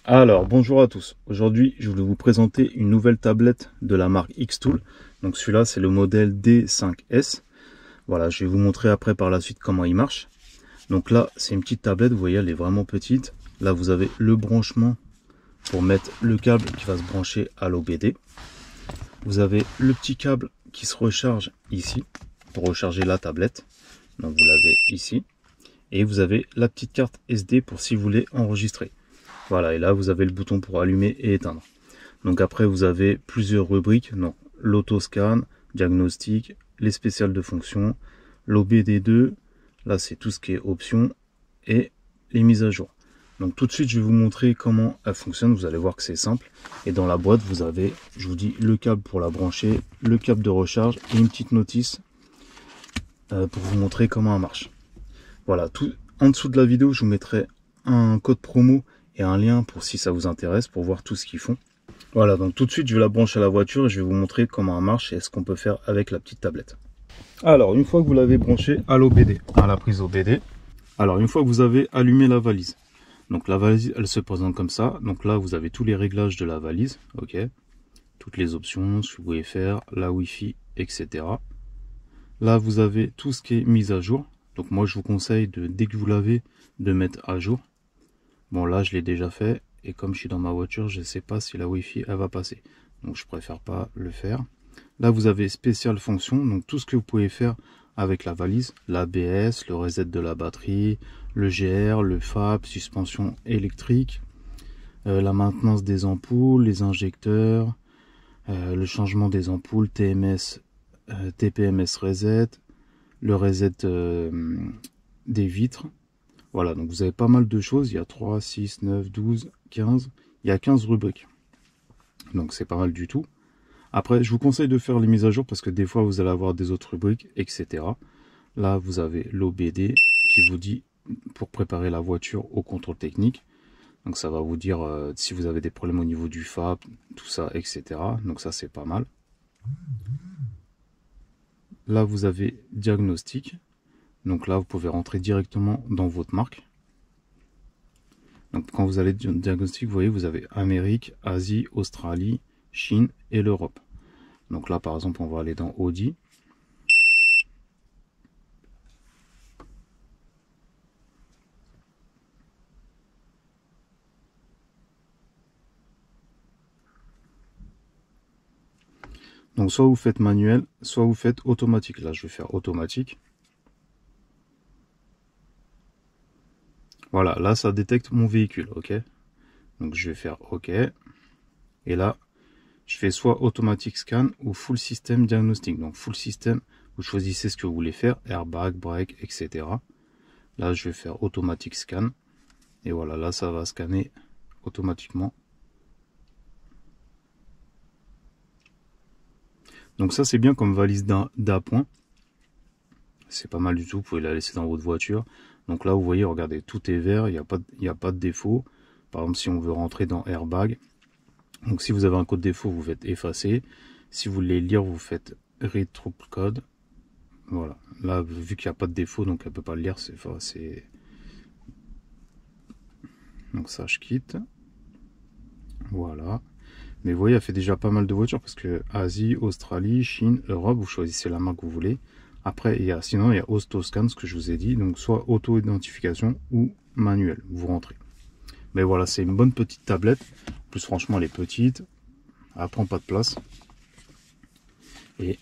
Alors, bonjour à tous. Aujourd'hui, je voulais vous présenter une nouvelle tablette de la marque Xtool. Donc celui-là, c'est le modèle D5S. Voilà, je vais vous montrer après par la suite comment il marche. Donc là, c'est une petite tablette, vous voyez, elle est vraiment petite. Là, vous avez le branchement pour mettre le câble qui va se brancher à l'OBD. Vous avez le petit câble qui se recharge ici pour recharger la tablette. Donc vous l'avez ici. Et vous avez la petite carte SD pour si vous voulez enregistrer. Voilà, et là vous avez le bouton pour allumer et éteindre. Donc après vous avez plusieurs rubriques, donc l'autoscan, diagnostic, les spéciales de fonction, l'OBD2, là c'est tout ce qui est options et les mises à jour. Donc tout de suite je vais vous montrer comment elle fonctionne, vous allez voir que c'est simple. Et dans la boîte vous avez, je vous dis, le câble pour la brancher, le câble de recharge et une petite notice pour vous montrer comment elle marche. Voilà, tout en dessous de la vidéo je vous mettrai un code promo et un lien pour si ça vous intéresse pour voir tout ce qu'ils font. Voilà, donc tout de suite je vais la brancher à la voiture et je vais vous montrer comment elle marche et ce qu'on peut faire avec la petite tablette. Alors une fois que vous l'avez branchée à l'OBD, à la prise OBD, alors une fois que vous avez allumé la valise, donc la valise elle se présente comme ça. Donc là vous avez tous les réglages de la valise, ok, toutes les options, ce que vous pouvez faire, la Wi-Fi, etc. Là vous avez tout ce qui est mise à jour. Donc moi je vous conseille dès que vous l'avez de mettre à jour. Bon là je l'ai déjà fait et comme je suis dans ma voiture je ne sais pas si la Wi-Fi elle va passer. Donc je préfère pas le faire. Là vous avez spécial fonction, donc tout ce que vous pouvez faire avec la valise. L'ABS, le reset de la batterie, le GR, le FAB, suspension électrique, la maintenance des ampoules, les injecteurs, le changement des ampoules, TMS, TPMS reset, le reset des vitres. Voilà, donc vous avez pas mal de choses. Il y a 3, 6, 9, 12, 15. Il y a 15 rubriques. Donc c'est pas mal du tout. Après, je vous conseille de faire les mises à jour parce que des fois vous allez avoir des autres rubriques, etc. Là, vous avez l'OBD qui vous dit pour préparer la voiture au contrôle technique. Donc ça va vous dire si vous avez des problèmes au niveau du FAB, tout ça, etc. Donc ça, c'est pas mal. Là, vous avez diagnostic. Donc là, vous pouvez rentrer directement dans votre marque. Donc quand vous allez dans diagnostic, vous voyez, vous avez Amérique, Asie, Australie, Chine et l'Europe. Donc là, par exemple, on va aller dans Audi. Donc soit vous faites manuel, soit vous faites automatique. Là, je vais faire automatique. Voilà, là, ça détecte mon véhicule, ok. Donc je vais faire OK. Et là, je fais soit automatique scan ou full system diagnostic. Donc full system, vous choisissez ce que vous voulez faire, airbag, brake, etc. Là, je vais faire automatique scan. Et voilà, là, ça va scanner automatiquement. Donc ça, c'est bien comme valise d'appoint. C'est pas mal du tout, vous pouvez la laisser dans votre voiture. Donc là, vous voyez, regardez, tout est vert, il n'y a pas de défaut. Par exemple, si on veut rentrer dans airbag, donc si vous avez un code défaut, vous faites effacer. Si vous voulez lire, vous faites read trouble code. Voilà, là, vu qu'il n'y a pas de défaut, donc elle ne peut pas le lire, c'est... Donc ça, je quitte. Voilà. Mais vous voyez, elle fait déjà pas mal de voitures parce que Asie, Australie, Chine, Europe, vous choisissez la marque que vous voulez. Après, sinon, il y a AutoScan, ce que je vous ai dit. Donc, soit auto-identification ou manuel. Vous rentrez. Mais voilà, c'est une bonne petite tablette. En plus, franchement, elle est petite. Elle prend pas de place. Et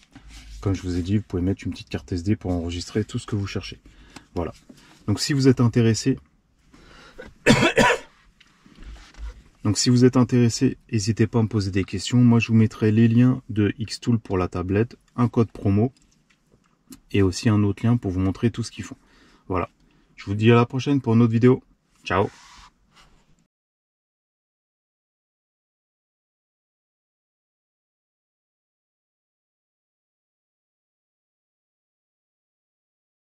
comme je vous ai dit, vous pouvez mettre une petite carte SD pour enregistrer tout ce que vous cherchez. Voilà. Donc, si vous êtes intéressé... n'hésitez pas à me poser des questions. Moi, je vous mettrai les liens de Xtool pour la tablette, un code promo et aussi un autre lien pour vous montrer tout ce qu'ils font. Voilà. Je vous dis à la prochaine pour une autre vidéo. Ciao.